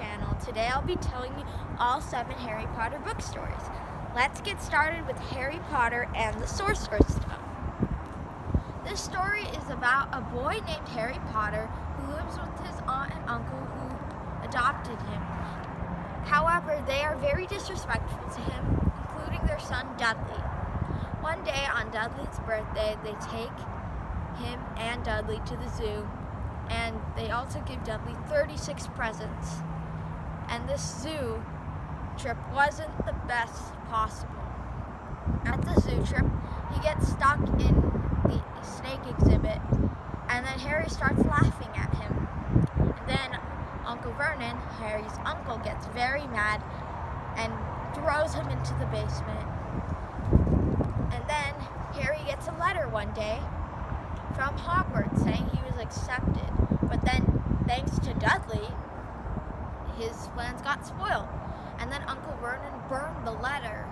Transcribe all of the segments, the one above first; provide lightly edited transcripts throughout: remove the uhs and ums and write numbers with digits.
channel. Today I'll be telling you all 7 Harry Potter book stories. Let's get started with Harry Potter and the Sorcerer's Stone. This story is about a boy named Harry Potter who lives with his aunt and uncle who adopted him. However, they are very disrespectful to him, including their son Dudley. One day on Dudley's birthday, they take him and Dudley to the zoo, and they also give Dudley 36 presents. And this zoo trip wasn't the best possible. At the zoo trip, he gets stuck in the snake exhibit, and then Harry starts laughing at him. And then Uncle Vernon, Harry's uncle, gets very mad and throws him into the basement. And then Harry gets a letter one day from Hogwarts saying he was accepted. But then, thanks to Dudley, his plans got spoiled. And then Uncle Vernon burned the letter.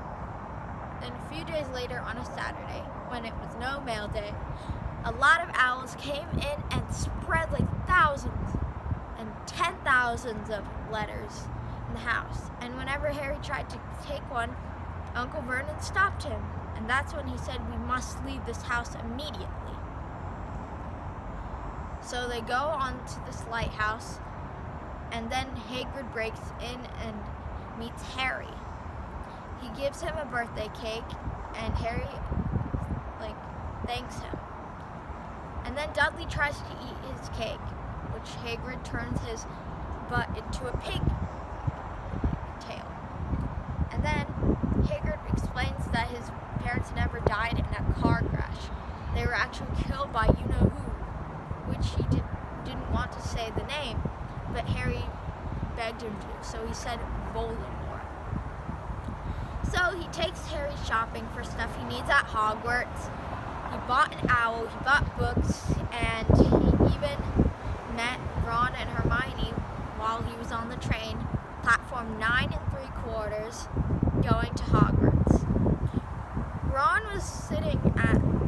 Then a few days later on a Saturday, when it was no mail day, a lot of owls came in and spread like thousands and 10,000s of letters in the house. And whenever Harry tried to take one, Uncle Vernon stopped him. And that's when he said, "We must leave this house immediately." So they go on to this lighthouse, and then Hagrid breaks in and meets Harry. He gives him a birthday cake, and Harry, thanks him. And then Dudley tries to eat his cake, which Hagrid turns his butt into a pig tail. And then Hagrid explains that his parents never died in a car crash. They were actually killed by you-know-who, which he didn't want to say the name, but Harry begged him to, so he said Voldemort. So he takes Harry shopping for stuff he needs at Hogwarts. He bought an owl, he bought books, and he even met Ron and Hermione while he was on the train, platform 9 3/4, going to Hogwarts. Ron was sitting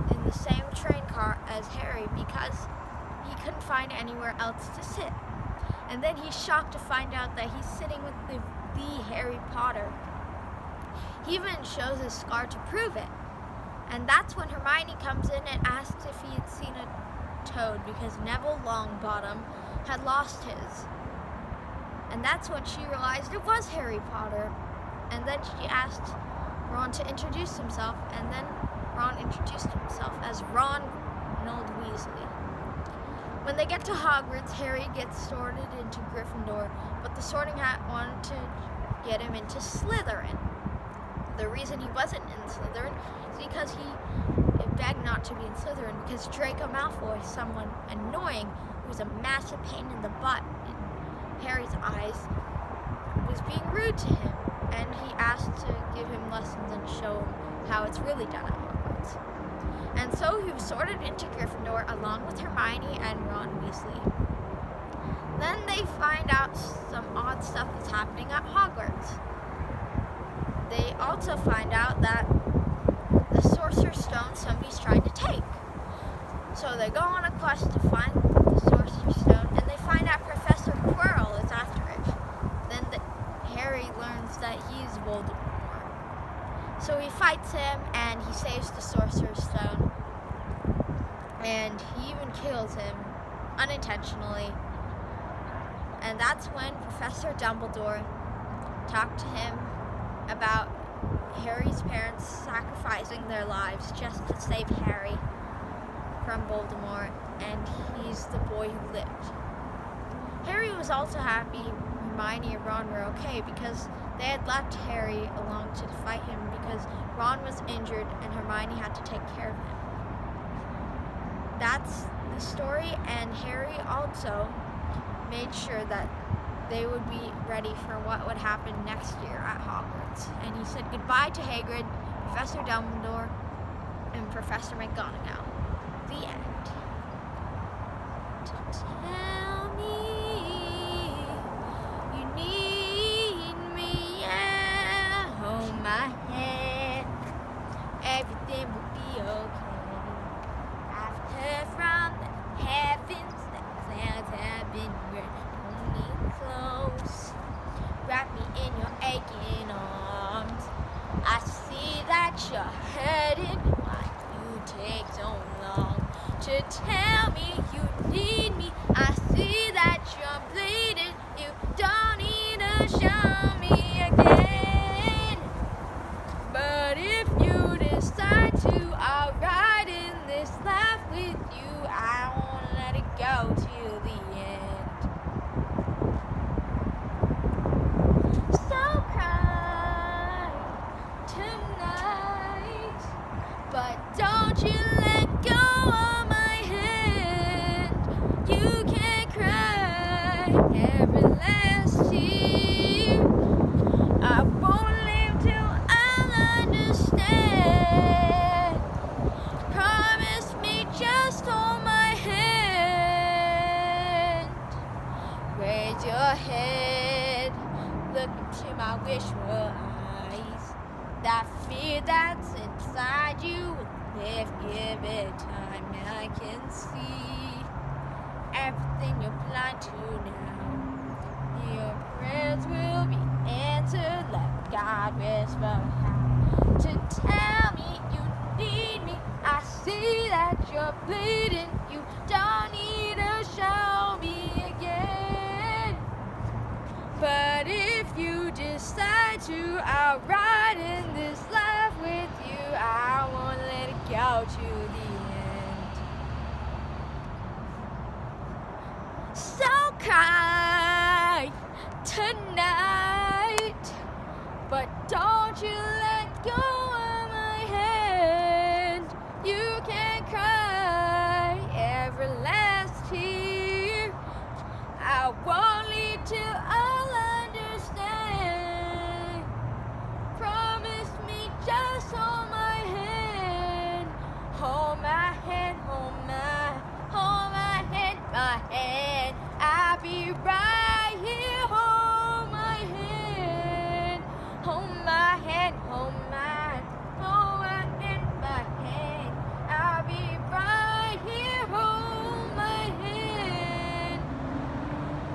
in the same train car as Harry because he couldn't find anywhere else to sit. And then he's shocked to find out that he's sitting with the Harry Potter. He even shows his scar to prove it. And that's when Hermione comes in and asks if he had seen a toad, because Neville Longbottom had lost his. And that's when she realized it was Harry Potter. And then she asked Ron to introduce himself, and then Ron introduced himself as Ronald Weasley. When they get to Hogwarts, Harry gets sorted into Gryffindor, but the Sorting Hat wanted to get him into Slytherin. The reason he wasn't in Slytherin is because he begged not to be in Slytherin, because Draco Malfoy, someone annoying who was a massive pain in the butt in Harry's eyes, was being rude to him, and he asked to give him lessons and show him how it's really done at Hogwarts. And so he was sorted into Gryffindor along with Hermione and Ron Weasley. Then they find out some odd stuff is happening at Hogwarts. They also find out that the Sorcerer's Stone somebody's trying to take. So they go on a quest to find the Sorcerer's Stone, and they find out Professor Quirrell is after it. Then Harry learns that he's Voldemort. So he fights him, and he saves the Sorcerer's Stone. And he even kills him, unintentionally. And that's when Professor Dumbledore talked to him about Harry's parents sacrificing their lives just to save Harry from Voldemort, and he's the boy who lived. Harry was also happy Hermione and Ron were okay, because they had left Harry along to fight him because Ron was injured and Hermione had to take care of him. That's the story, and Harry also made sure that they would be ready for what would happen next year at Hogwarts. And he said goodbye to Hagrid, Professor Dumbledore, and Professor McGonagall. The end. Tell me you need me, yeah. Hold my hand, everything will be okay. I've heard from the heavens that clouds have been only close. tell me you need me. I see that you're bleeding. You don't need to show me again. But if you decide to, I'll ride in this life with you. I won't let it go till the end. So cry tonight, but don't you let go of my hand. You can cry every last tear. I won't live till I'll understand. Promise me, just hold my hand. Raise your head, look into my wishful eyes. That fear that's inside you will lift, give it time. I can see everything you're blind to now. Your prayers will be answered. Let God whisper how to tell me you need me. I see that you're bleeding. You don't need to show me again. But if you decide to, I'll ride in this life with you. I won't let it go to the end. So cry tonight, but don't you let go of my hand. You can cry every last tear. I won't leave till I'll understand. Promise me, just hold my hand. Hold my hand, hold my hand, my hand. I'll be right here. Hold my hand, hold my hand, hold my hand, my hand. I'll be right here. Hold my hand.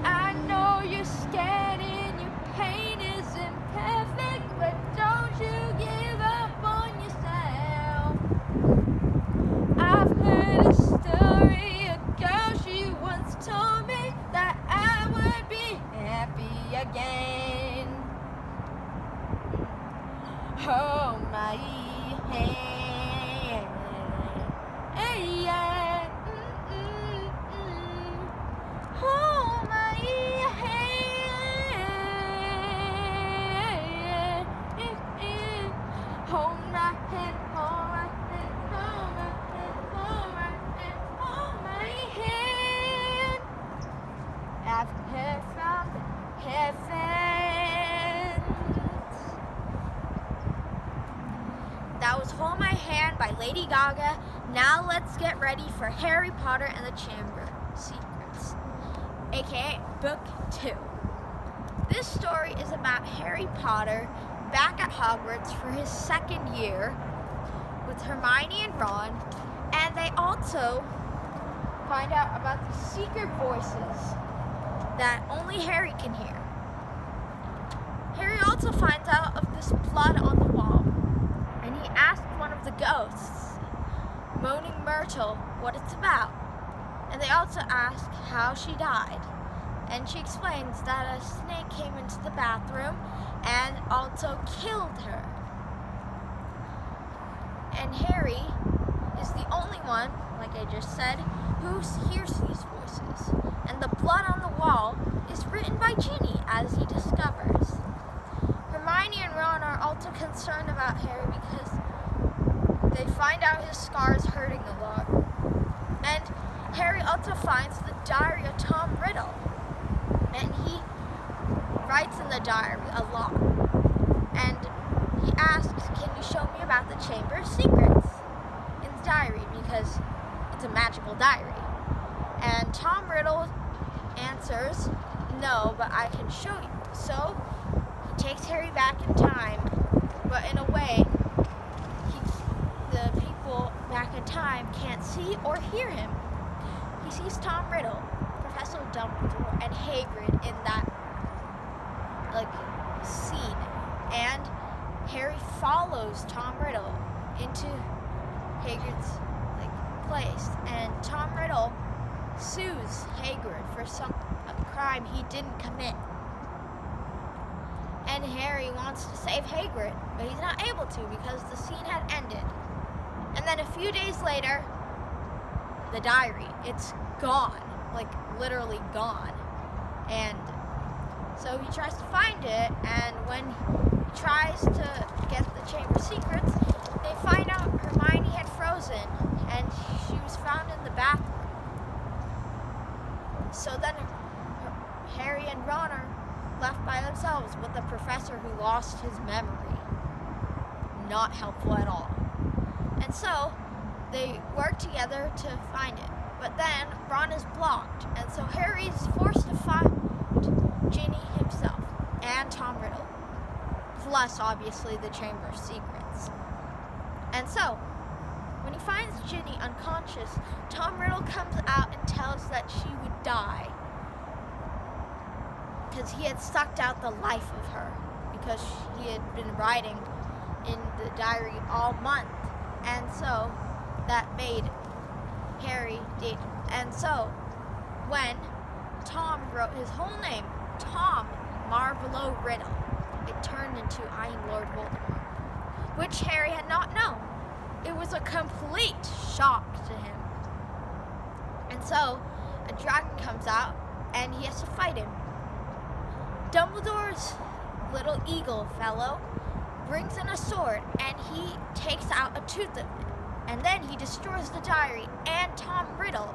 I know you're scared and your pain isn't perfect, but don't you give up on yourself. I've heard a story, a girl, she once told me that I would be happy again. Hold my hand. Hey, yeah. Hold my hand. Hold my hand, hold my hand, hold my hand, hold my hand, hold my hand. I've heard from the heavens. That was Hold My Hand by Lady Gaga. Now let's get ready for Harry Potter and the Chamber of Secrets, aka Book 2. This story is about Harry Potter back at Hogwarts for his second year with Hermione and Ron, and they also find out about the secret voices that only Harry can hear. Harry also finds out of this blood on the wall, and he asks one of the ghosts, Moaning Myrtle, what it's about. And they also ask how she died. And she explains that a snake came into the bathroom and also killed her. And Harry is the only one, like I just said, who hears these voices. And the blood on the wall is written by Ginny, as he discovers. Hermione and Ron are also concerned about Harry because they find out his scar is hurting a lot. And Harry also finds the diary of Tom Riddle. And he writes in the diary a lot. And he asks, can you show me about the Chamber of Secrets in the diary, because it's a magical diary. And Tom Riddle answers, no, but I can show you. So he takes Harry back in time, but in a way, the people back in time can't see or hear him. He sees Tom Riddle, Professor Dumbledore, and Hagrid in that scene, and Harry follows Tom Riddle into Hagrid's place, and Tom Riddle sues Hagrid for a crime he didn't commit. And Harry wants to save Hagrid, but he's not able to because the scene had ended. And then a few days later, the diary, it's gone, like literally gone. And so he tries to find it, and when he tries to get the Chamber Secrets, they find out Hermione had frozen, and she was found in the bathroom. So then Harry and Ron are left by themselves with the professor who lost his memory. Not helpful at all. And so they work together to find it. But then Ron is blocked, and so Harry's forced to find Ginny himself and Tom Riddle, plus obviously the Chamber of Secrets. And so when he finds Ginny unconscious, Tom Riddle comes out and tells that she would die because he had sucked out the life of her, because he had been writing in the diary all month, and so that made Harry date. And so when Tom wrote his whole name, Tom Marvolo Riddle, it turned into I am Lord Voldemort, which Harry had not known. It was a complete shock to him. And so a dragon comes out and he has to fight him. Dumbledore's little eagle fellow brings in a sword and he takes out a tooth of it. And then he destroys the diary and Tom Riddle.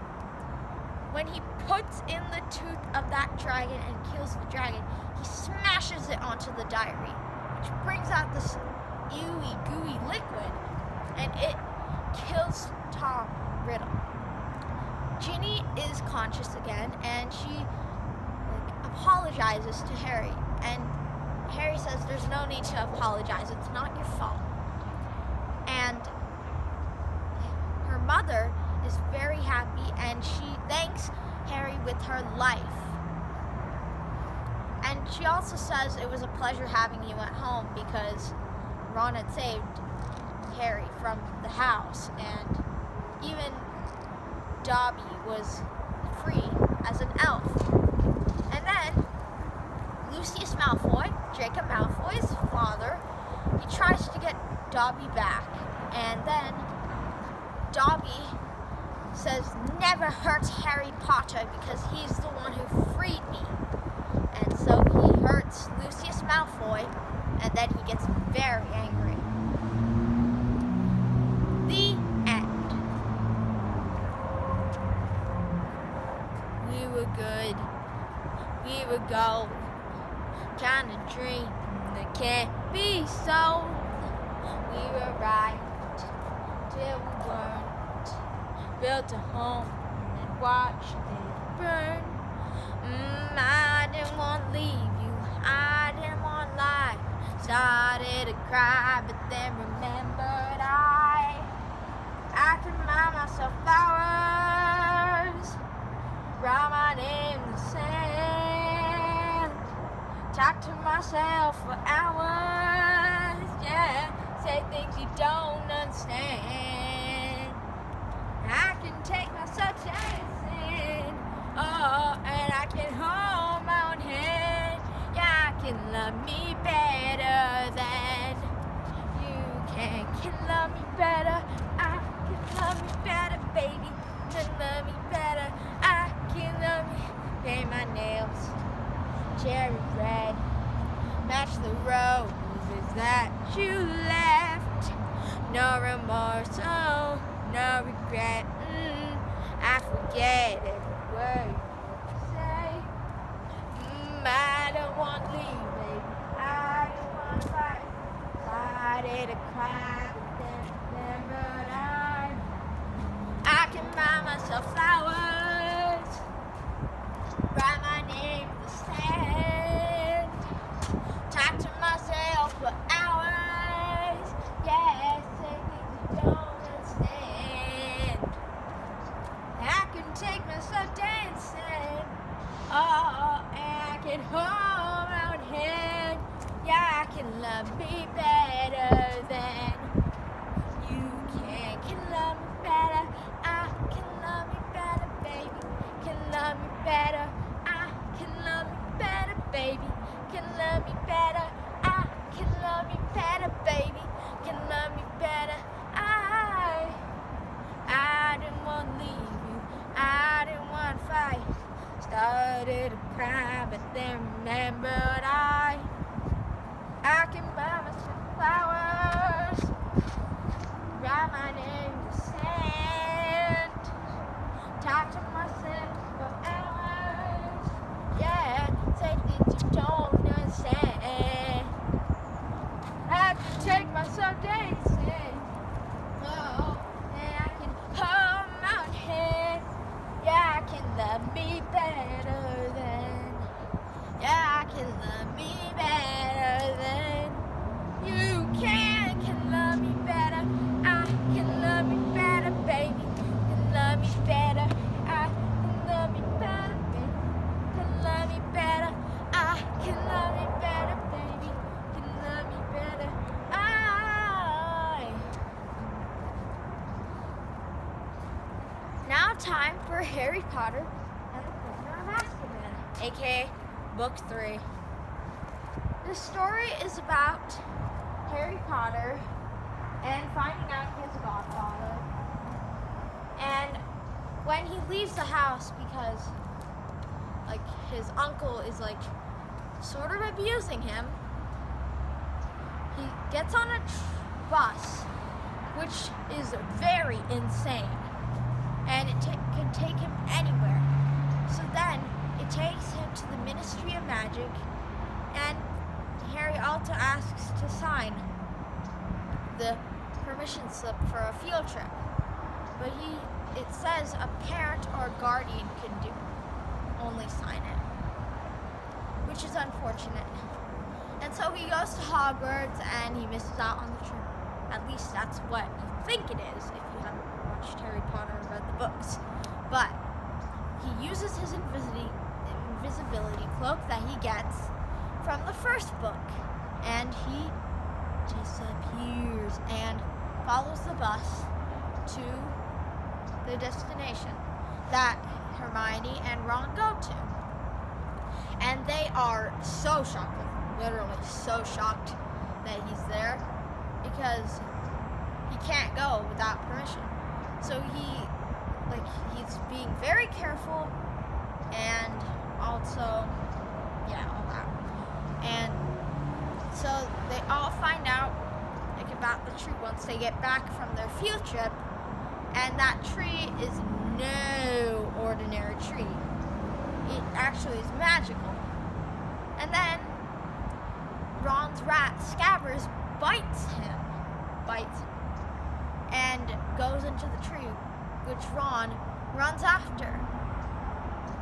When he puts in the tooth of that dragon and kills the dragon, he smashes it onto the diary, which brings out this ooey gooey liquid, and it kills Tom Riddle. Ginny is conscious again, and she apologizes to Harry, and Harry says there's no need to apologize, it's not your fault. And her mother is very happy, and she thanks Harry with her life. And she also says it was a pleasure having you at home because Ron had saved Harry from the house, and even Dobby was free as an elf. And then Lucius Malfoy, Jacob Malfoy's father, he tries to get Dobby back, and then Dobby says never hurt Harry Potter because he's the one who freed me. And so he hurts Lucius Malfoy, and then he gets very angry. The end. We were good. We were gold. Kind of dream that can't be sold. We were right till we weren't. Built a home and watched it burn. I didn't want to leave you, I didn't want to lie. Started to cry, but then remembered I can buy myself flowers, write my name in the sand, talk to myself for hours, yeah, say things you don't understand. I can take myself dancing, oh, and I can hold my own hand. Yeah, I can love me better than you can. Can love me better. I can love me better, baby. Can love me better. I can love me. Paint my nails cherry red. Match the roses that you left. No remorse, oh, no regret. I forget every word you say. I don't want to leave, baby. I don't want to fight. Started to cry, but then remembered I can buy myself flowers, write my name in the sand, talk to myself for hours. Yeah, say things you don't understand. I can take myself dancing, oh, and I can hold my own hand. Yeah, I can love me better than you can love me better. I committed a crime, but then remembered I can buy myself flowers, write my name in the sand, talk to myself for hours, yeah, say things you don't understand. I can take myself dancing, oh, and I can hold my own head, yeah, I can love me better than, yeah, I can love me better than you can love me better, I can love me better, baby, can love me better, I can love me better, baby, can love me better, I can love me better, baby, can love me better, Now time for Harry Potter and the Prisoner of Azkaban, aka Book 3. The story is about Harry Potter and finding out his godfather. And when he leaves the house because like his uncle is like sort of abusing him, he gets on a bus, which is very insane. And it can take him anywhere. So then it takes him to the Ministry of Magic, and Harry also asks to sign the permission slip for a field trip. But it says a parent or guardian can only sign it, which is unfortunate. And so he goes to Hogwarts and he misses out on the trip. At least that's what you think it is if you haven't watched Harry Potter or read the books. But he uses his invisibility cloak that he gets from the first book, and he disappears and follows the bus to the destination that Hermione and Ron go to. And they are so shocked, literally so shocked that he's there, because he can't go without permission. So he's being very careful, and also, yeah, all that. And so they all find out about the tree once they get back from their field trip, and that tree is no ordinary tree. It actually is magical. And then Ron's rat Scabbers bites him, and goes into the tree, which Ron runs after.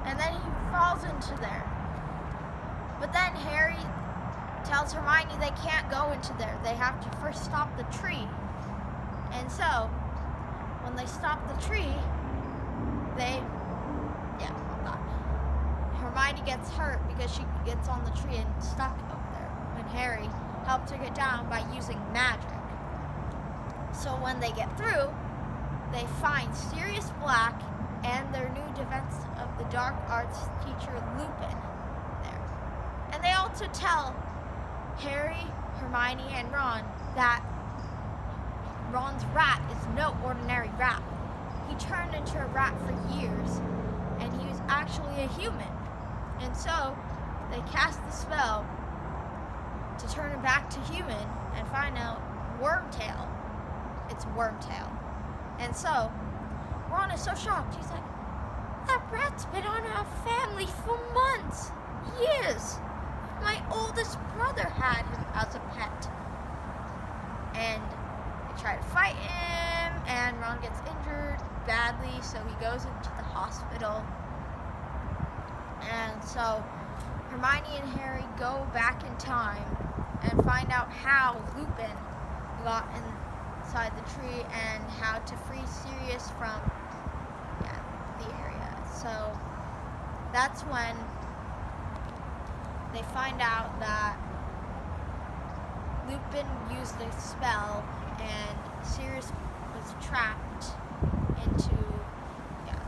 And then he falls into there. But then Harry tells Hermione they can't go into there. They have to first stop the tree. And so, when they stop the tree, Hermione gets hurt because she gets on the tree and stuck up there. And Harry helped her get down by using magic. So when they get through, they find Sirius Black and their new Defense of the Dark Arts teacher Lupin there. And they also tell Harry, Hermione, and Ron that Ron's rat is no ordinary rat. He turned into a rat for years, and he was actually a human. And so they cast the spell to turn him back to human and find out Wormtail. It's Wormtail. And so Ron is so shocked. He's like, that rat's been on our family for months, years. My oldest brother had him as a pet. And they try to fight him, and Ron gets injured badly, so he goes into the hospital. And so Hermione and Harry go back in time and find out how Lupin got inside the tree and how to free Sirius from the area. So that's when they find out that Lupin used the spell and Sirius was trapped into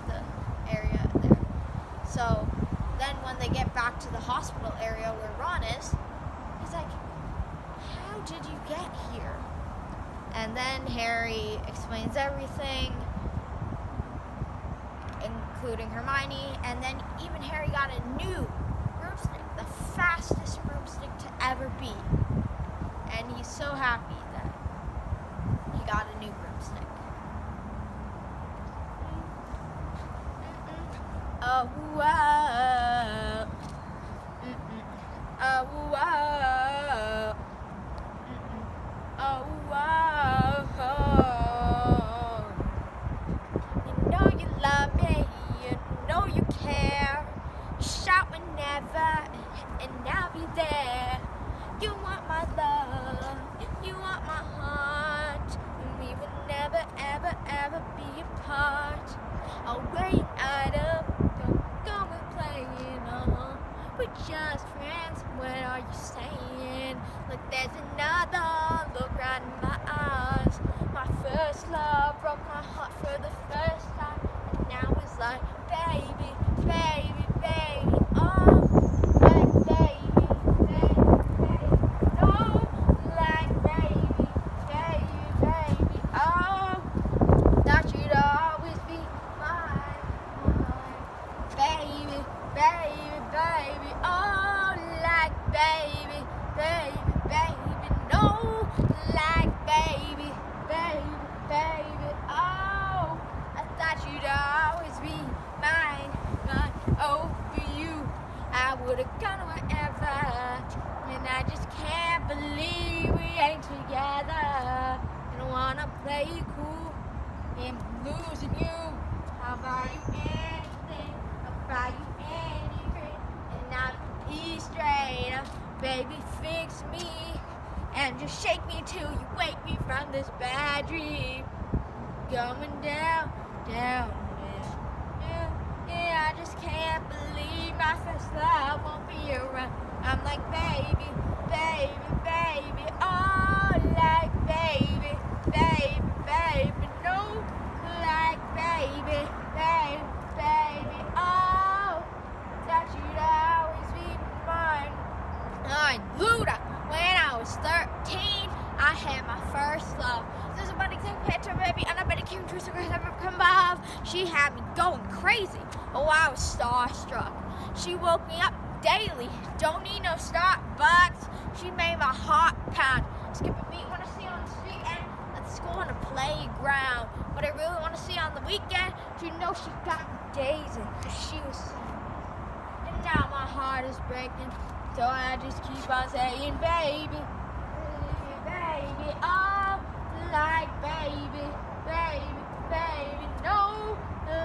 the area there. So then when they get back to the hospital area where Ron is, he's like, how did you get here? And then Harry explains everything, including Hermione, and then even Harry got a new broomstick, the fastest broomstick to ever be. And he's so happy that he got a new broomstick. Oh, whoa. Oh, whoa. Oh, whoa. You know you love me, you know you care. You shout whenever, and I'll be there. You want my love, you want my heart, and we will never, ever, ever be apart. I'll wait idle, don't go and playing on. We're just friends, what are you saying? Look, there's another, look right in my eyes. My first love broke my heart for the first time, and now it's like, baby, baby, baby, oh, like baby, baby, baby, no, like baby, baby, baby, oh, thought you'd always be mine, baby, baby, baby, oh, like baby, baby, baby, no, like baby, baby, baby, oh, I thought you'd always be mine, mine, oh, for you, I would've gone wherever, and I just can't believe we ain't together, and I wanna play it cool, and losing you, I'll buy you anything, I'll buy you anything, and I'll be straight up, baby, fix me, and just shake me till you wake me from this bad dream, going down, down, yeah, yeah, I just can't believe my first love won't be around, I'm like, baby, baby, baby, oh, like baby, baby, baby, no, like baby, baby, baby, oh, that you'd always be mine. I knew that when I was 13, I had my first love. There's a buddy take picture, baby, and I bet it came true, so never come above. She had me going crazy. Oh, I was starstruck. She woke me up daily. Don't need no Starbucks. She made my heart pound. Skip a beat when I see her on the street, and let's go on a playground. What I really want to see on the weekend, you know she got me dazing, 'cause she was singing. And now my heart is breaking, so I just keep on saying, baby, baby, baby, oh, like baby, baby, baby, no,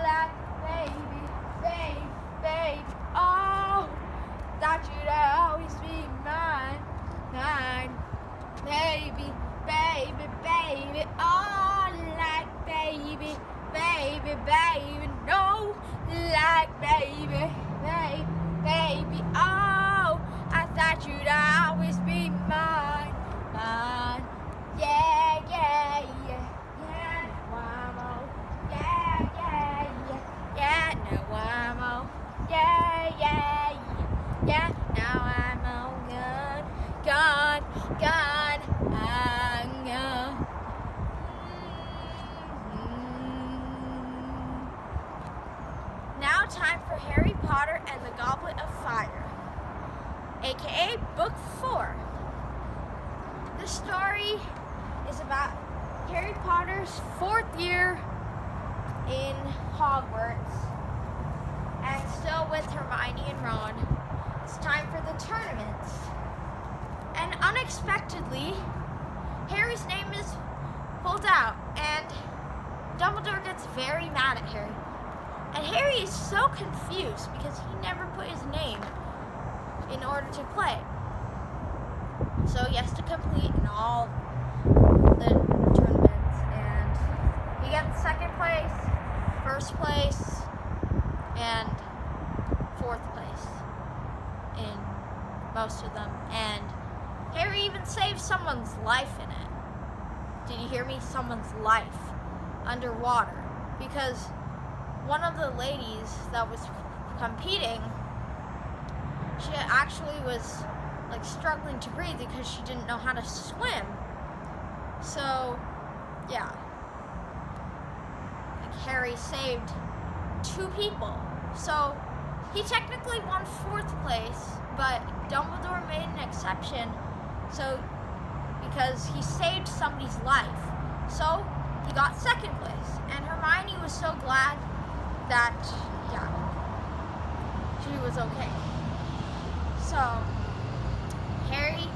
like baby, baby, baby, oh, thought you'd always be mine, mine, baby, baby, baby, oh, like baby, baby, baby, no, like baby, baby, baby, oh, I thought you'd always be mine, mine, yeah, yeah, yeah, yeah, now I'm on, yeah, yeah, yeah, yeah, now I'm on, yeah, yeah, yeah, yeah, now I'm on, gone, gone, gone, I'm gone. Now time for Harry Potter and the Goblet of Fire, aka Book 4. This story is about Harry Potter's 4th year in Hogwarts, and still with Hermione and Ron. It's time for the tournaments. And unexpectedly, Harry's name is pulled out, and Dumbledore gets very mad at Harry. And Harry is so confused because he never put his name in order to play. So he has to complete in all the tournaments, and he gets 2nd place, 1st place, and 4th place in most of them. And Harry even saves someone's life in it. Did you hear me? Someone's life underwater, because one of the ladies that was competing, she actually was like struggling to breathe because she didn't know how to swim. So, yeah. Like Harry saved 2 people. So he technically won 4th place, but Dumbledore made an exception. So because he saved somebody's life, so he got 2nd place. And Hermione was so glad that she was okay. So Harry,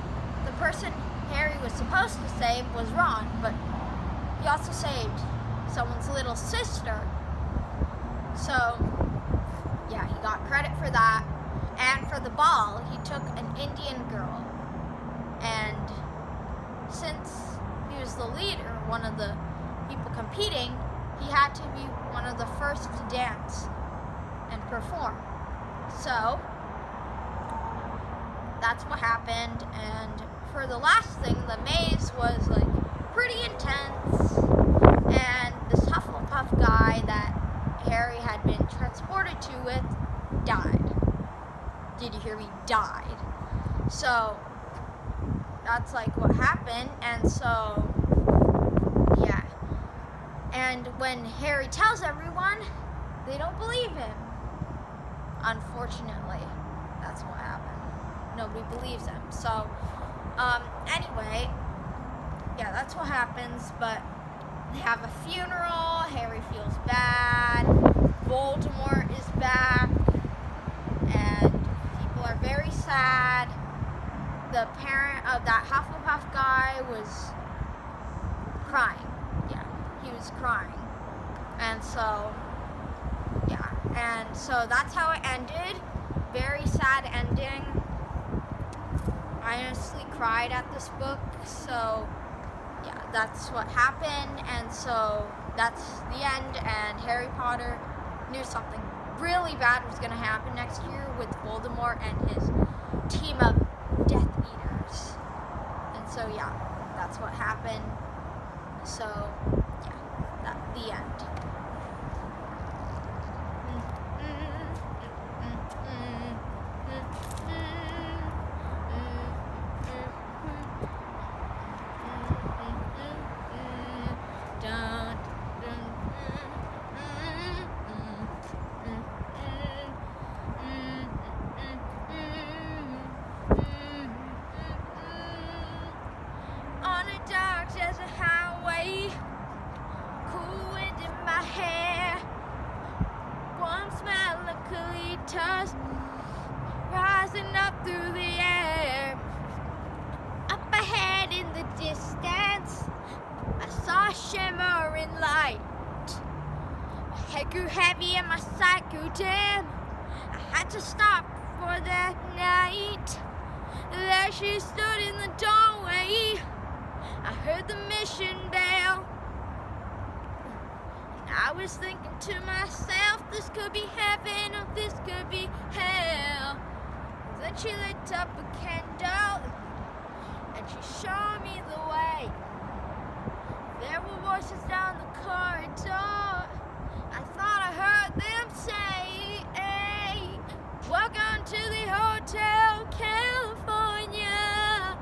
the person Harry was supposed to save was Ron, but he also saved someone's little sister. So yeah, he got credit for that. And for the ball, he took an Indian girl. And since he was the leader, one of the people competing, he had to be one of the first to dance and perform. So that's what happened. And for the last thing, the maze was like pretty intense. And this Hufflepuff guy that Harry had been transported to with died. Did you hear me? Died. So that's like what happened. And so yeah. And when Harry tells everyone, they don't believe him. Unfortunately, that's what happened. Nobody believes him. So anyway, yeah, that's what happens. But they have a funeral. Harry feels bad. Voldemort is back. And people are very sad. The parent of that Hufflepuff guy was crying. Yeah, he was crying. And so, yeah. And so that's how it ended. Very sad ending. I honestly cried at this book. So, yeah, that's what happened. And so that's the end. And Harry Potter knew something really bad was going to happen next year with Voldemort and his team of Death Eaters. And so, yeah, that's what happened. So, yeah, the end. Rising up through the air. Up ahead in the distance, I saw a shimmering light. My head grew heavy and my sight grew dim. I had to stop for that night. There she stood in the doorway. I heard the mission bell. I was thinking to myself, this could be heaven or this could be hell. Then she lit up a candle and she showed me the way. There were voices down the corridor. I thought I heard them say, hey, welcome to the Hotel California.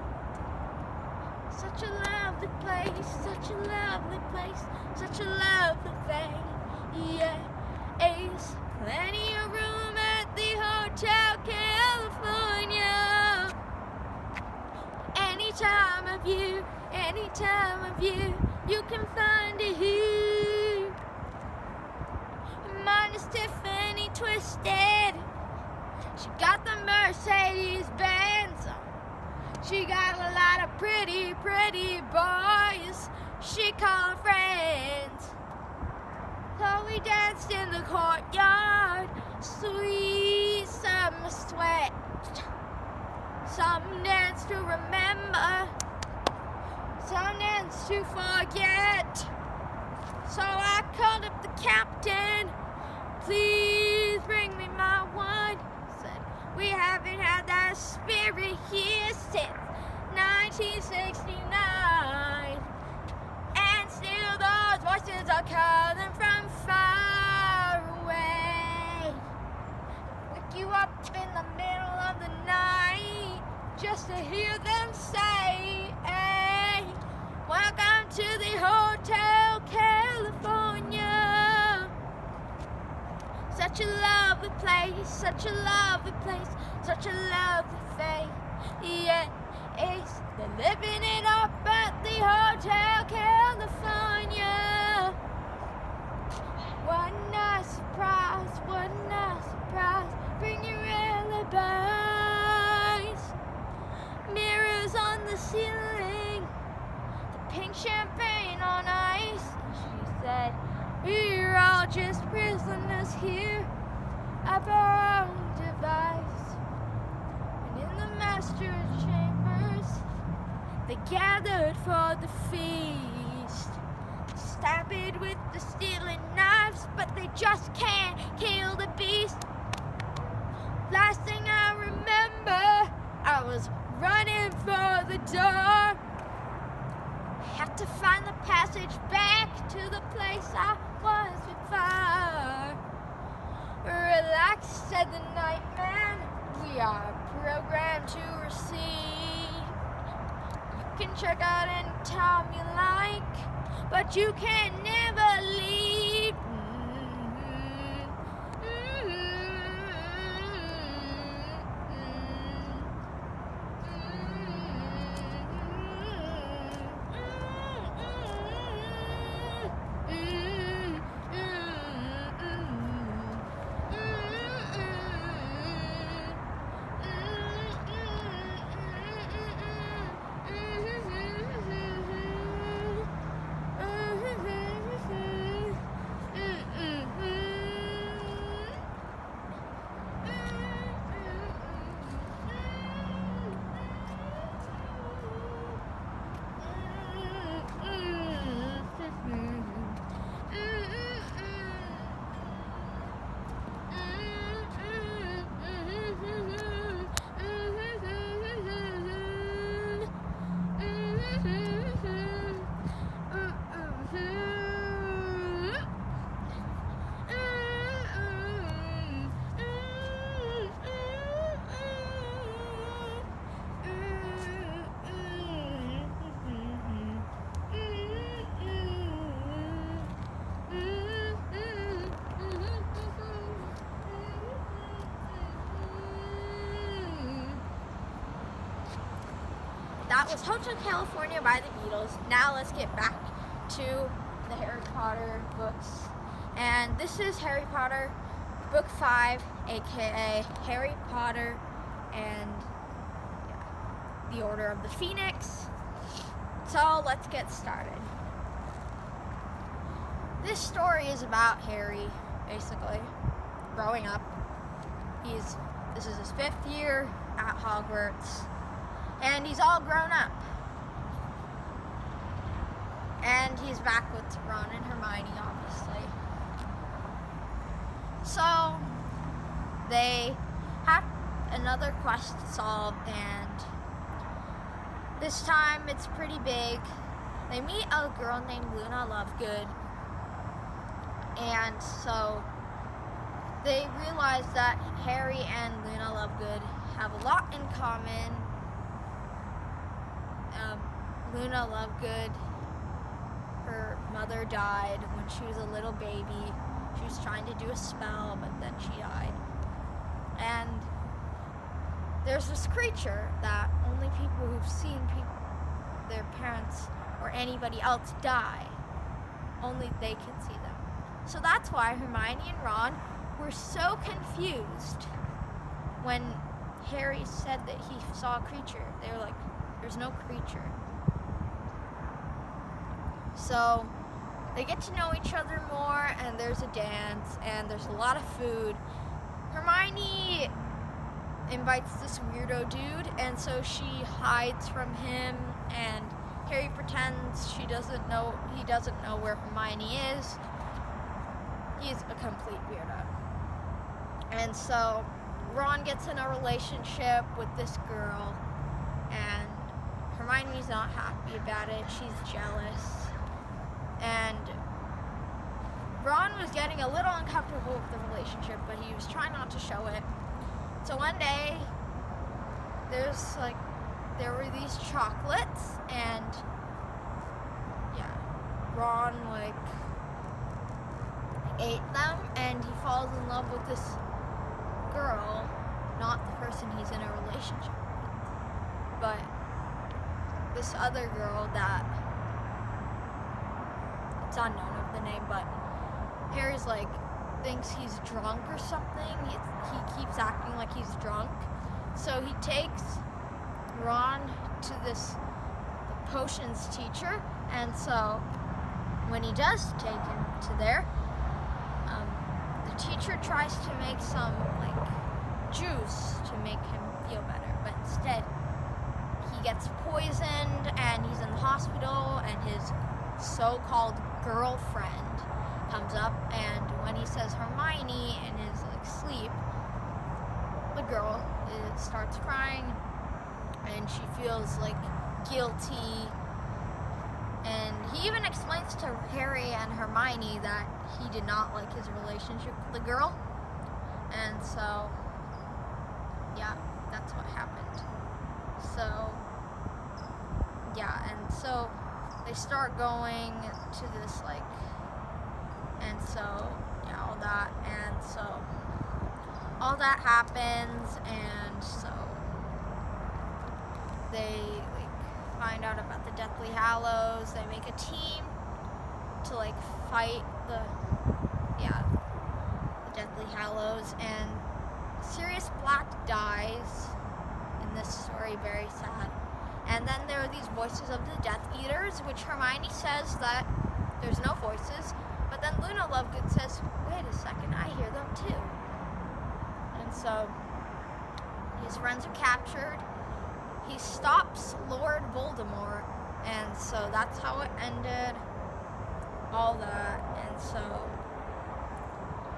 Such a lovely place, such a lovely place, such a lovely thing, yeah. Ace, plenty of room at the Hotel California. Any time of year, you can find it here. Mine is Tiffany Twisted. She got the Mercedes-Benz. She got a lot of pretty, pretty boys she called friends. So we danced in the courtyard, sweet summer sweat. Some dance to remember, some dance to forget. So I called up the captain, please bring me my wine. Said, we haven't had that spirit here since 1969. And still those voices are calling from far away. Wake you up in the middle of the night just to hear them say, hey, welcome to the Hotel California. such a lovely place, such a lovely place, such a lovely face. Yeah, they're living it up at the Hotel California. What a nice surprise, what a nice surprise. Bring your alibis. Mirrors on the ceiling, the pink champagne on ice. And she said, we're all just prisoners here of our own device. And in the master's chambers, they gathered for the feast. Stab it with the stealing knives, but they just can't kill the beast. Last thing I remember, I was running for the door. Had to find the passage back to the place I was before. Relax, said the night man, we are programmed to receive. You can check out any time you like, but you can never leave. That was Hotel California by the Beatles. Now let's get back to the Harry Potter books. And this is Harry Potter, Book 5, aka Harry Potter and the Order of the Phoenix. So let's get started. This story is about Harry, basically, growing up. This is his 5th year at Hogwarts. And he's all grown up. And he's back with Ron and Hermione, obviously. So, they have another quest to solve, and this time it's pretty big. They meet a girl named Luna Lovegood, and so they realize that Harry and Luna Lovegood have a lot in common. Luna Lovegood, her mother died when she was a little baby. She was trying to do a spell, but then she died. And there's this creature that only people who've seen their parents or anybody else die, only they can see them. So that's why Hermione and Ron were so confused when Harry said that he saw a creature. They were like, there's no creature. So they get to know each other more, and there's a dance, and there's a lot of food. Hermione invites this weirdo dude, and so she hides from him, and Harry pretends he doesn't know where Hermione is. He's a complete weirdo. And so Ron gets in a relationship with this girl, and Hermione's not happy about it. She's jealous. And Ron was getting a little uncomfortable with the relationship, but he was trying not to show it. So one day, there were these chocolates, and ate them, and he falls in love with this girl, not the person he's in a relationship with, but this other girl that, it's unknown of the name, but Harry's like, thinks he's drunk or something. He keeps acting like he's drunk. So he takes Ron to this potions teacher, and so when he does take him to there, the teacher tries to make some like juice to make him feel better, but instead he gets poisoned and he's in the hospital, and his so-called girlfriend comes up, and when he says Hermione in his like sleep, the girl starts crying, and she feels like guilty, and he even explains to Harry and Hermione that he did not like his relationship with the girl, and so yeah, that's what happened. So yeah, and so they start going to this like, and so yeah, all that happens, and so they like find out about the Deathly Hallows. They make a team to like fight the Deathly Hallows, and Sirius Black dies in this story, very sad. And then there are these voices of the Death Eaters, which Hermione says that there's no voices, but then Luna Lovegood says, wait a second, I hear them too. And so his friends are captured. He stops Lord Voldemort, and so that's how it ended. All that, and so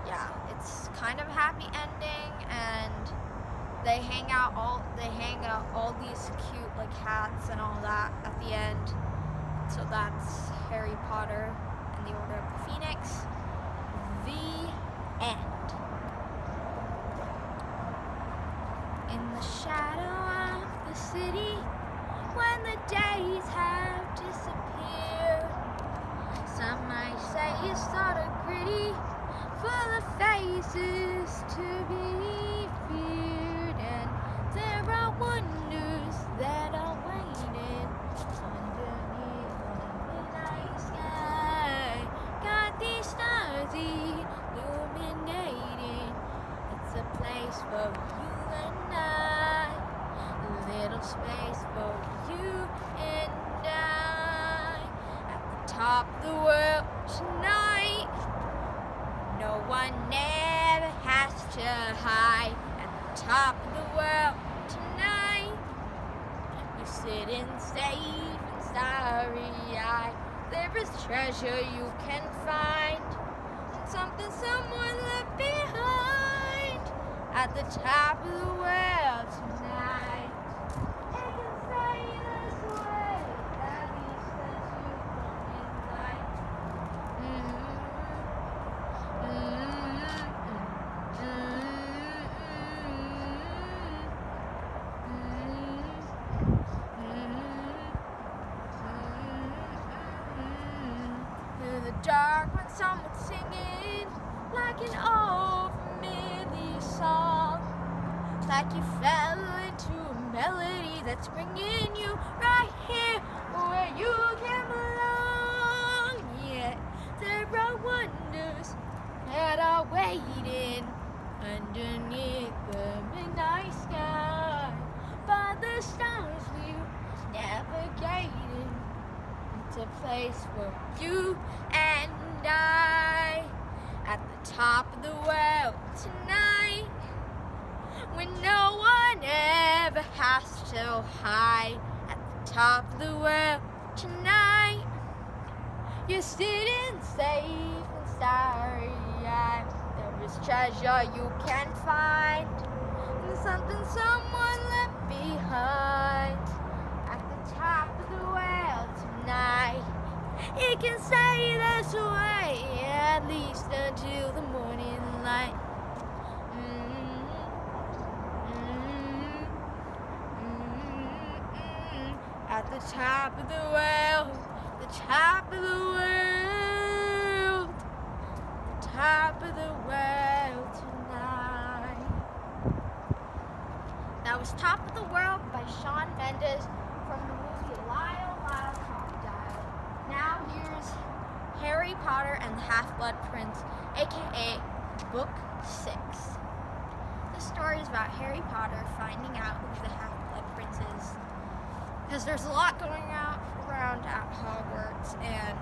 yeah, it's kind of a happy ending, and they hang out all these cute like hats and all that at the end. So that's Harry Potter and the Order of the Phoenix. The end. In the shadow of the city, when the days have disappeared, some might say it's sort of gritty, full of faces to be feared, and there are wonders that are waiting underneath the night sky. Got these stars illuminating. It's a place for you and I, a little space for you and I. At the top of the world tonight, no one ever has to hide. At the top of the world tonight, you're sitting safe and starry-eyed. There is treasure you can find, and something someone left behind. At the top of the world tonight, I can say this way, at least that you come in light. Through the dark when someone's singing like an old familiar song, like you fell into a melody that's bringing you right here where you can belong. Yeah, there are wonders that are waiting underneath the midnight sky, by the stars we're navigating. It's a place for you and I. At the top of the world tonight, when no one ever has to hide. At the top of the world tonight, you're sitting safe and starry-eyed. There is treasure you can find, and something someone left behind. At the top of the world tonight, it can stay this way, at least until the morning light. At the top of the world, the top of the world, the top. was Top of the World by Shawn Mendes from the movie Lyle, Lyle, Crocodile. Now here's Harry Potter and the Half-Blood Prince, aka Book 6. This story is about Harry Potter finding out who the Half-Blood Prince is. Because there's a lot going around at Hogwarts, and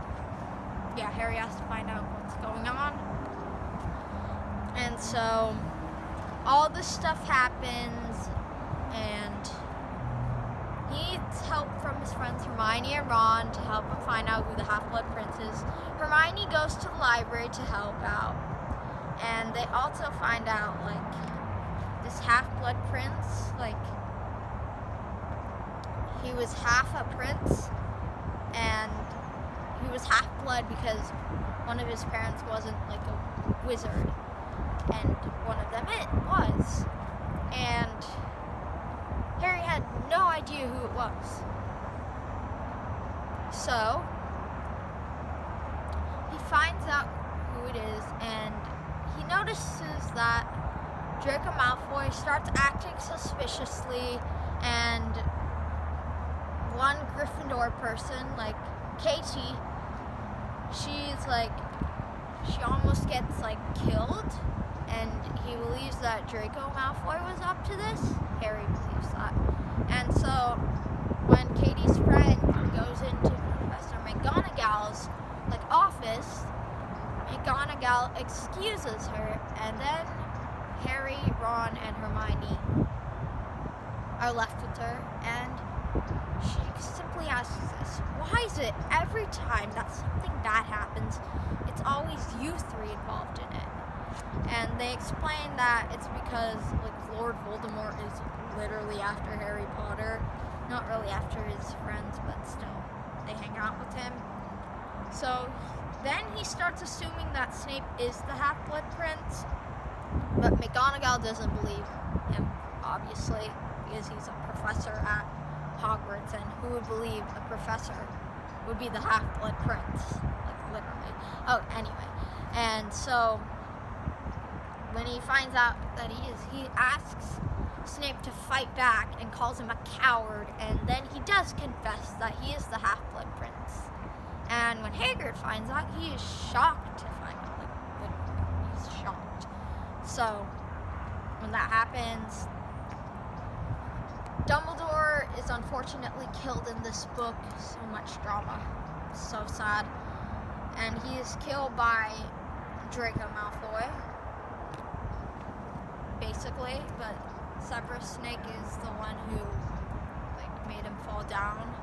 yeah, Harry has to find out what's going on. And so all this stuff happens, and he needs help from his friends Hermione and Ron to help him find out who the Half-Blood Prince is. Hermione goes to the library to help out, and they also find out, like, this Half-Blood Prince, like, he was half a prince, and he was half-blood because one of his parents wasn't, like, a wizard, and one of them it was. And Harry had no idea who it was. So he finds out who it is, and he notices that Draco Malfoy starts acting suspiciously, and one Gryffindor person, like Katie, she almost gets, like, killed, and he believes that Draco Malfoy was up to this. Harry believes that. And so when Katie's friend goes into Professor McGonagall's, like, office, McGonagall excuses her, and then Harry, Ron, and Hermione are left with her, and she simply asks this: why is it every time that something bad happens, it's always you three involved in it? And they explain that it's because, like, Lord Voldemort is literally after Harry Potter. Not really after his friends, but still, they hang out with him. So then he starts assuming that Snape is the Half-Blood Prince, but McGonagall doesn't believe him, obviously, because he's a professor at Hogwarts, and who would believe a professor would be the Half-Blood Prince? Like, literally. Oh, anyway. And so when he finds out that he is, he asks Snape to fight back and calls him a coward, and then he does confess that he is the Half-Blood Prince. And when Hagrid finds out, he is shocked to find out. Like, literally, he's shocked. So when that happens, Dumbledore is unfortunately killed in this book. So much drama. So sad. And he is killed by Draco Malfoy, basically, but Severus Snape is the one who, like, made him fall down.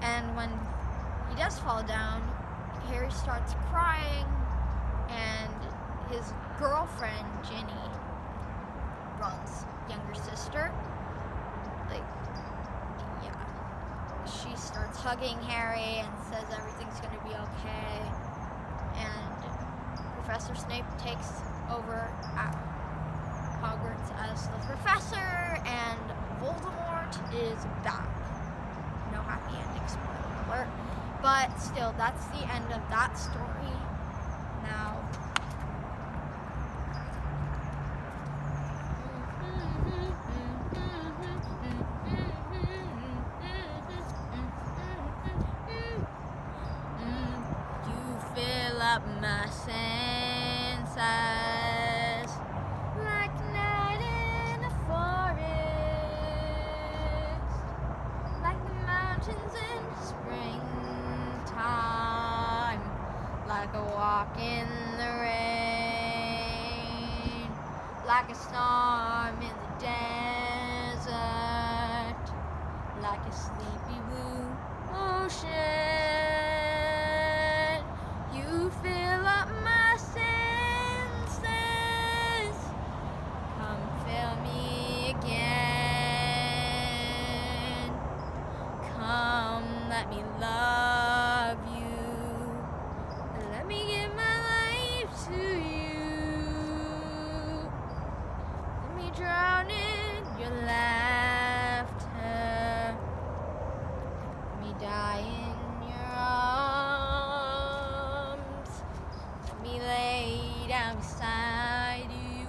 And when he does fall down, Harry starts crying, and his girlfriend, Ginny, Ron's younger sister, like, yeah, she starts hugging Harry and says everything's gonna be okay, and Professor Snape takes over at Hogwarts as the professor, and Voldemort is back. No happy ending, spoiler alert, but still, that's the end of that story. Now, my senses like night in a forest, like the mountains in springtime, like a walk in the rain, like a storm in the desert, like a sleepy blue ocean. You fill up my senses, come fill me again, come let me love you, let me give my life to you, let me drown in your laughter, let me die in your arms, me lay down beside you,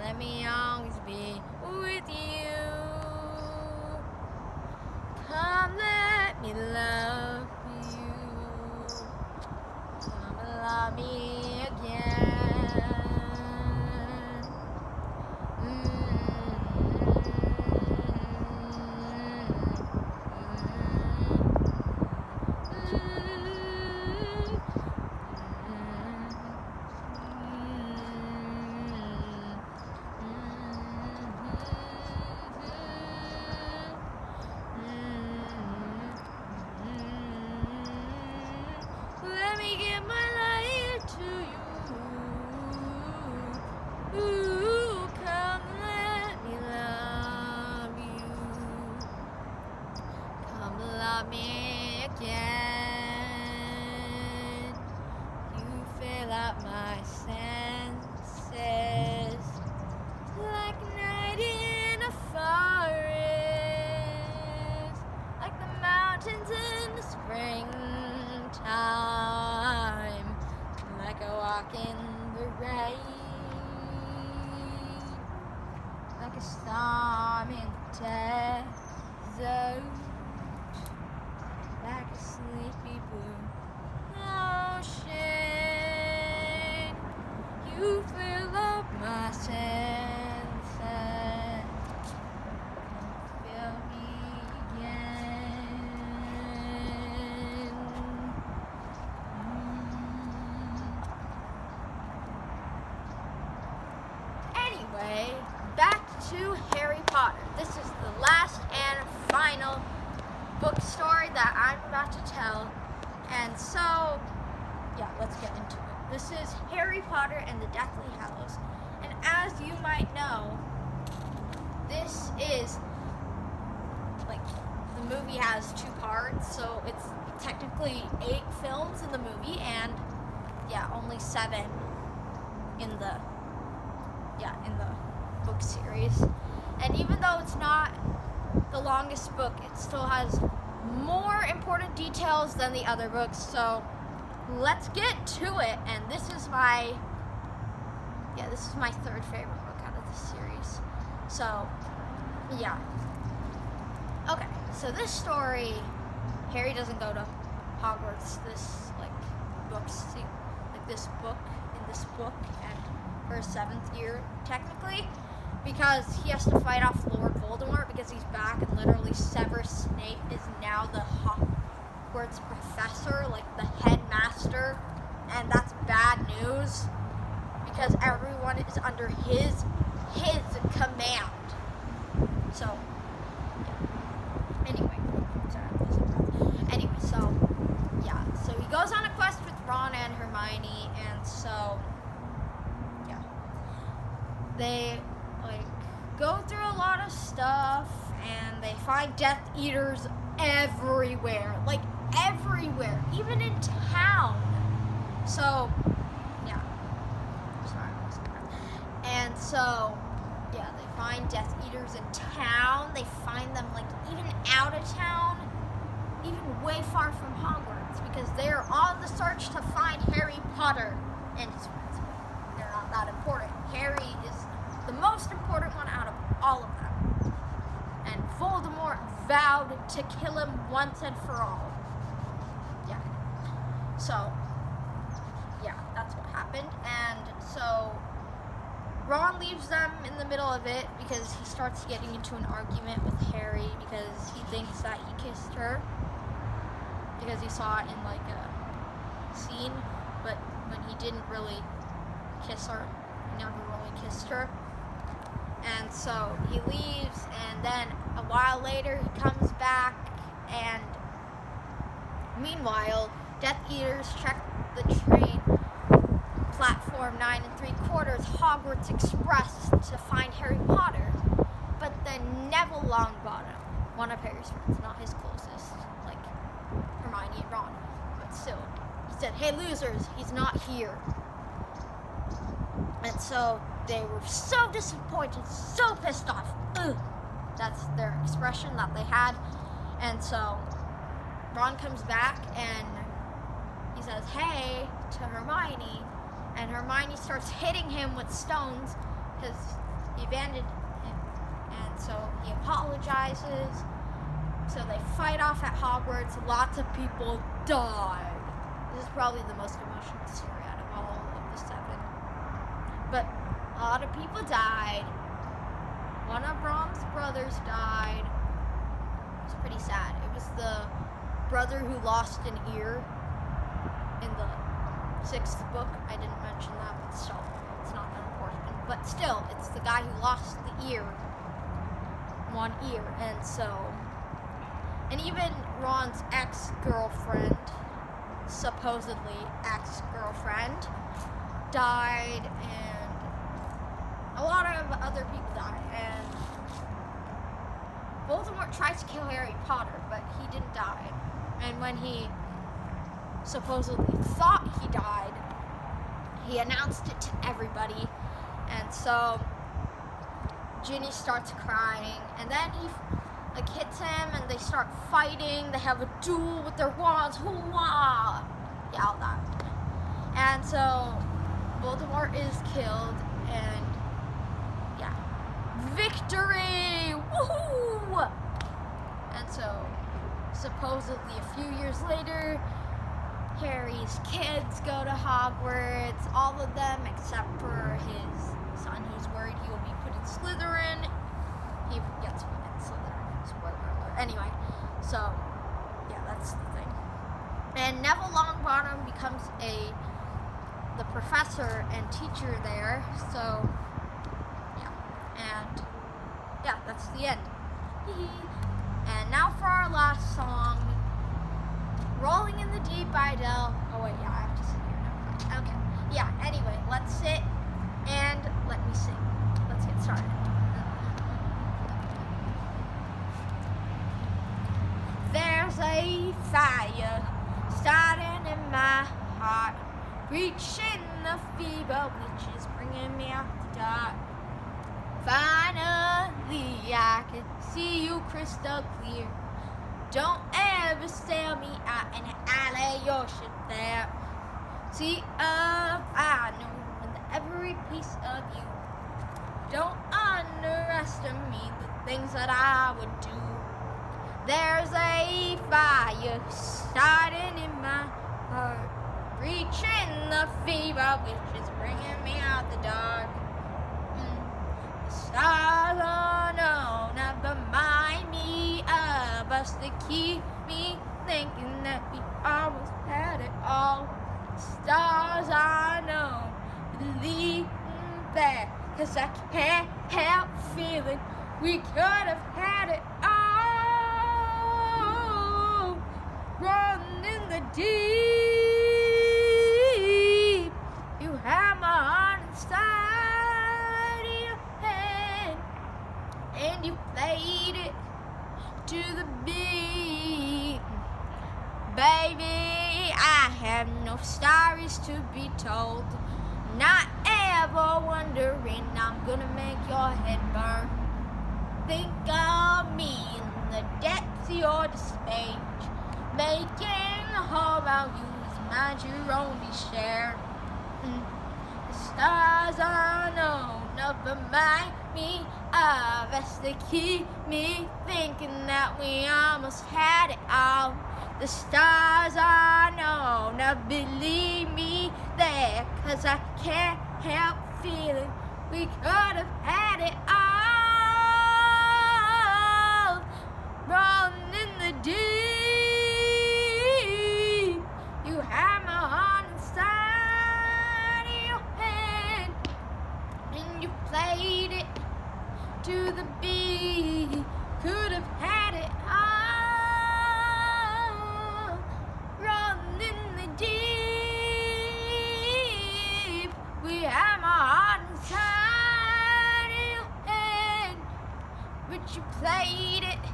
let me always a storm in the desert, like a sleepy blue ocean. You fill up my senses, fill me again. Anyway, back to Harry Potter. This is the last and final book story that I'm about to tell. And so, yeah, let's get into it. This is Harry Potter and the Deathly Hallows. And as you might know, this is, like, the movie has 2 parts, so it's technically 8 films in the movie, and, yeah, only 7 in the book series. And even though it's not the longest book, it still has more important details than the other books. So let's get to it. And this is my 3rd favorite book out of the series. So yeah. Okay, so this story, Harry doesn't go to Hogwarts this book and for his 7th year technically, because he has to fight off Lord Voldemort because he's back, and literally Severus Snape is now the Hogwarts professor, like the headmaster, and that's bad news because everyone is under his command. So yeah. Anyway, so he goes on a quest with Ron and Hermione, and so yeah, they go through a lot of stuff, and they find Death Eaters everywhere, even in town. So yeah, and so yeah, they find Death Eaters in town. They find them even out of town, even way far from Hogwarts, because they're on the search to find Harry Potter and his friends. They're not that important. Harry is the most important one out of all of them. And Voldemort vowed to kill him once and for all. Yeah. So, yeah, that's what happened. And so, Ron leaves them in the middle of it because he starts getting into an argument with Harry because he thinks that he kissed her. Because he saw it in a scene, but when he didn't really kiss her, he never really kissed her. And so he leaves, and then a while later he comes back, and meanwhile, Death Eaters check the train platform 9 3/4 Hogwarts Express to find Harry Potter. But then Neville Longbottom, one of Harry's friends, not his closest, like Hermione and Ron, but still, he said, "Hey losers, he's not here." And so they were so disappointed, so pissed off. Ugh. That's their expression that they had. And so Ron comes back and he says, "Hey," to Hermione. And Hermione starts hitting him with stones because he abandoned him. And so he apologizes. So they fight off at Hogwarts. Lots of people died. This is probably the most emotional story out of all of the 7. But a lot of people died. One of Ron's brothers died. It was pretty sad. It was the brother who lost an ear in the 6th book. I didn't mention that, but still, it's not that important. But still, it's the guy who lost the ear. One ear. And so, and even Ron's ex-girlfriend, supposedly ex-girlfriend, died, and a lot of other people died, and Voldemort tries to kill Harry Potter, but he didn't die. And when he supposedly thought he died, he announced it to everybody, and so Ginny starts crying, and then he hits him, and they start fighting. They have a duel with their wands. Hoo-wah! Yeah, all that. And so Voldemort is killed, and yeah, victory! Woohoo! And so, supposedly a few years later, Harry's kids go to Hogwarts, all of them except for his son, who's worried he will be put in Slytherin. He gets put in Slytherin, spoiler alert. Anyway, so, yeah, that's the thing. And Neville Longbottom becomes the professor and teacher there, so, yeah. And, yeah, that's the end. And now for our last song, Rolling in the Deep by Adele. Oh wait, yeah, I have to sit here now. Okay, yeah, anyway, let's sit and let me sing. Let's get started. There's a fire starting in my heart, reaching the fever which is bringing me out the dark. Finally, I can see you crystal clear. Don't ever stare me out in an alley, you're shit there. See, I know every piece of you. Don't underestimate the things that I would do. There's a fire starting in my heart, reaching the fever which is bringing me out the dark. The stars unknown never remind me of us to keep me thinking that we almost had it all. The stars unknown believe that, 'cause I can't help feeling we could have had it all. Run in the deep, you have my heart inside your hand, and you played it to the beat. Baby, I have no stories to be told, not ever wondering I'm gonna make your head burn. Think of me in the depths of your despair, making a whole about you is mind your only share. The stars unknown never remind me of us, they keep me thinking that we almost had it all. The stars unknown never believe me there, 'cause I can't help feeling we could have had it all. Run in the deep, you have my heart inside your hand, and you played it to the beat, could have had it all. Run in the deep, we have my heart inside your hand, but you played it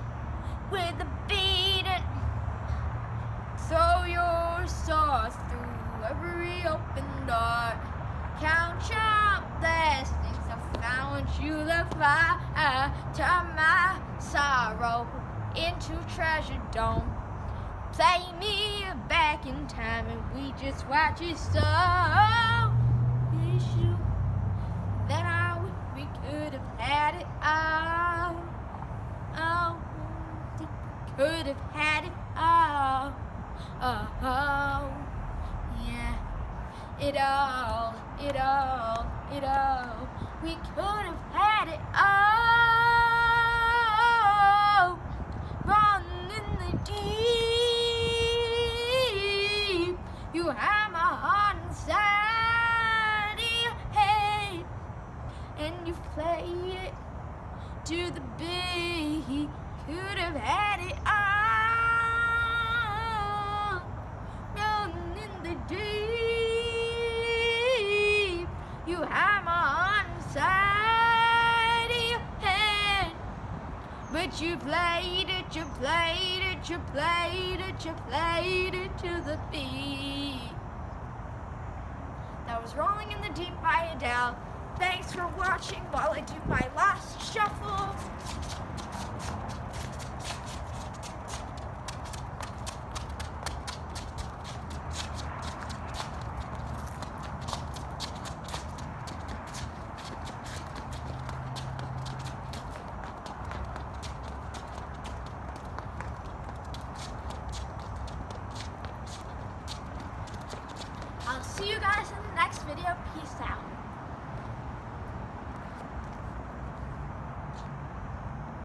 with a beating. Throw your sword through every open door. Count your blessings, I found you the fire. Turn my sorrow into treasure dome. Play me back in time and we just watch it so. Issue that I wish we could have had it all. Oh, we could have had it all. Oh, yeah. It all. We could have had it all. Run in the deep, you have my heart inside your head, and you play it to the beat. Could have had it all. Run in the deep, you have my heart inside your head, but you played it to the beat. That was Rolling in the Deep by Adele. Thanks for watching while I do my last shuffle. video,